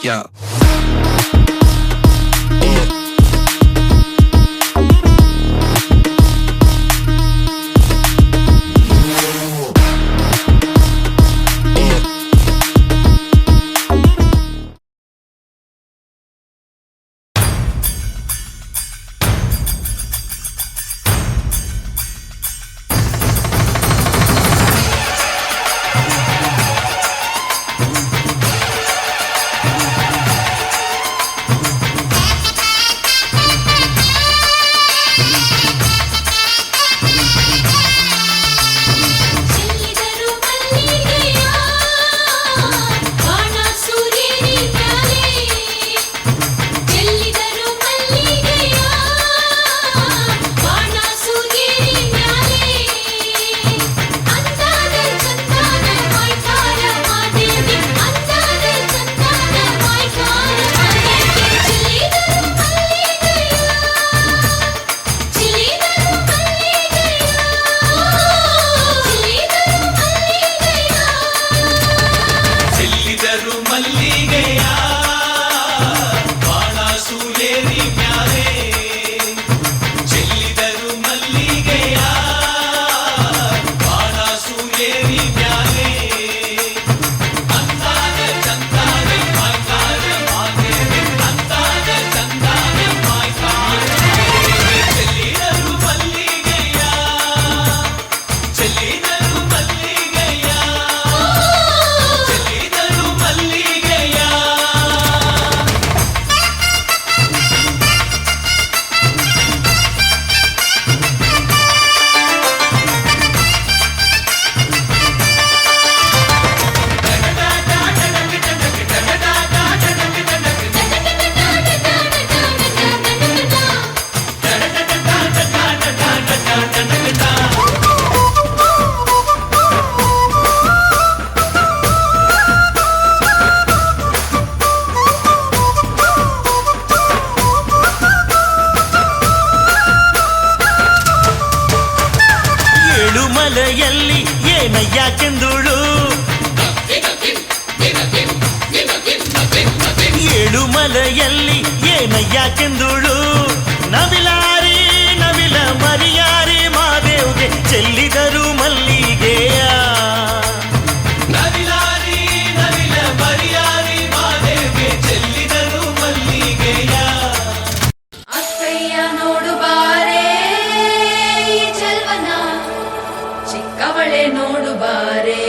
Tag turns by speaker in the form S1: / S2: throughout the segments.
S1: Yeah.
S2: ಮಲೆಯಲ್ಲಿ ಏನಯ್ಯಾಕೆಂದುಳು ಏಳು ಮಲೆಯಲ್ಲಿ ಏನಯ್ಯಾಕೆಂದುಳು ನವಿಲಾರಿ ನವಿಲ ಮರಿಯಾರಿ ಮಾದೇವ್ಗೆ ಚೆಲ್ಲಿದರು ಮಲ್ಲಿಗೆಯ
S3: ನವಿಲಾರಿ ನವಿಲ ಮರಿಯಾರಿ ಮಾದೇವ್ಗೆ ಚೆಲ್ಲಿದರು ಮಲ್ಲಿಗೆಯ
S4: ಅಕ್ಕಯ್ಯ ನೋಡು ಬಾರೆ ಈ ಚೆಲ್ವನ ಚಿಕ್ಕವಳೆ ನೋಡು ಬಾರೆ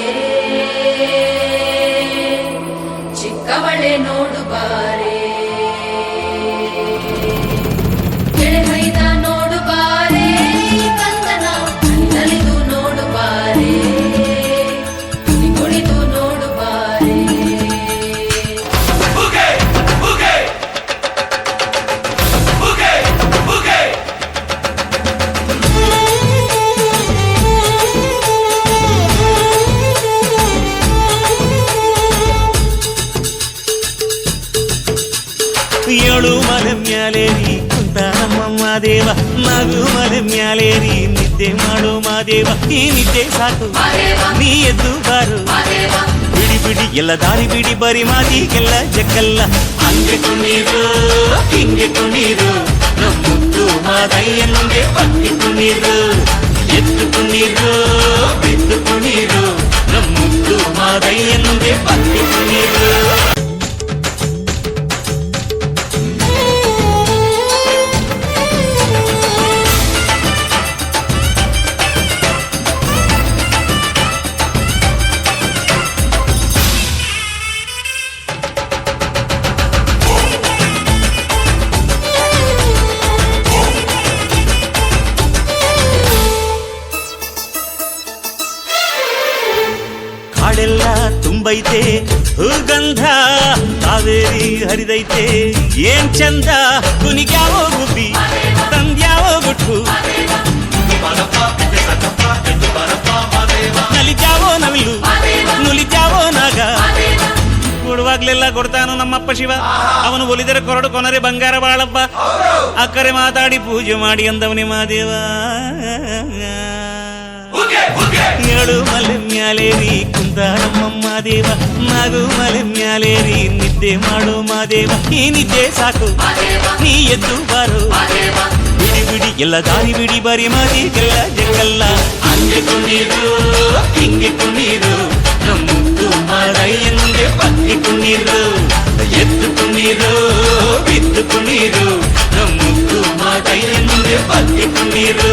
S4: ಚಿಕ್ಕವಳೆ ನೋಡು ಬಾರೆ ಕೆಳಗೈದ ನೋಡು ಬಾರೆ ಕಂದನ ನಲಿದು ನೋಡು ಬಾರೆ ಕುಣಿದು ನೋಡು ಬಾರೆ
S3: ಬುಗೆ ಬುಗೆ ಬುಗೆ ಬುಗೆ
S2: ಏಳು ಮಲೆ ಮ್ಯಾಲೇರಿ ಕುಂತ ನಮ್ಮ ದೇವ ನಗು ಮಲೆ ಮ್ಯಾಲೇರಿ ನಿದ್ದೆ ಮಾಡು ಮಾದೇವ ಈ ನಿದ್ದೆ ಸಾಕು ನೀ ಎದ್ದು ಬಾರು ಬಿಡಿ ಬಿಡಿ ಎಲ್ಲ ದಾರಿ ಬಿಡಿ ಬರಿ ಮಾತಿಗೆಲ್ಲ ಜಕ್ಕಲ್ಲ ಹಂಗೆ ಕುಣೀರು ಹಿಂಗೆ ಕುಣೀರು ನಮ್ಮುತ್ತು ಮಾದಯ್ಯನಿಗೆ ಪತ್ತಿ ಕುಣೀರು ಎದ್ದು ಕುಣೀರು ಬಿದ್ದು ಕುಣೀರು ನಮ್ಮುತ್ತು ಮಾದಯ್ಯನಿಗೆ ಪತ್ತಿ ಕುಣೀರು ಕಾಡೆಲ್ಲ ತುಂಬೈತೆ ಹೂಗಂಧ ಕಾವೇರಿ ಹರಿದೈತೆ ಏನ್ ಚಂದ ಕುನಿಗ್ಯಾವೋ ಗುಬ್ಬಿ ತಂದ್ಯಾವೋ ಗುಟ್ಟು ನಲಿಜಾವೋ ನವಿಲು ನುಲಿಜಾವೋ ನಾಗ ಕೊಡುವಾಗ್ಲೆಲ್ಲ ಕೊಡ್ತಾನು ನಮ್ಮಪ್ಪ ಶಿವ ಅವನು ಒಲಿದರೆ ಕೊರಡು ಕೊನರೆ ಬಂಗಾರ ಬಾಳಪ್ಪ ಅಕ್ಕರೆ ಮಾತಾಡಿ ಪೂಜೆ ಮಾಡಿ ಅಂದವನಿ ಮಾದೇವ ಏಳು ಮಲೆ ಮ್ಯಾಲೇರಿ ಕುಂದ ನಮ್ಮಮ್ಮ ದೇವ ನಾಗು ಮಲೆ ಮ್ಯಾಲೇರಿ ನಿದ್ದೆ ನಿದ್ದೆ ಮಾಡು ಮಾದೇವ ಈ ನಿದ್ದೆ ಸಾಕು ನೀ ಎದ್ದು ಬಾರು ಬಿಡಿ ಬಿಡಿ ಎಲ್ಲ ದಾರಿ ಬಿಡಿ ಬರಿ ಮಾದಿಗೆಲ್ಲ ಜಂಗಲ್ಲ ಹಂಗೆ ಕುಣೀರು ಹಿಂಗೆ ಕುಣೀರು ನಮ್ಮದು ಮಾರಯ್ಯಂಗೆ ಪಕ್ಕೆ ಕುಣೀರು ಎದ್ದು ಕುಣೀರು ಬಿದ್ದು ಕುಣೀರು ನಮ್ಮದು ಮಾರಯ್ಯಂಗೆ ಪಕ್ಕೆ ಕುಣೀರು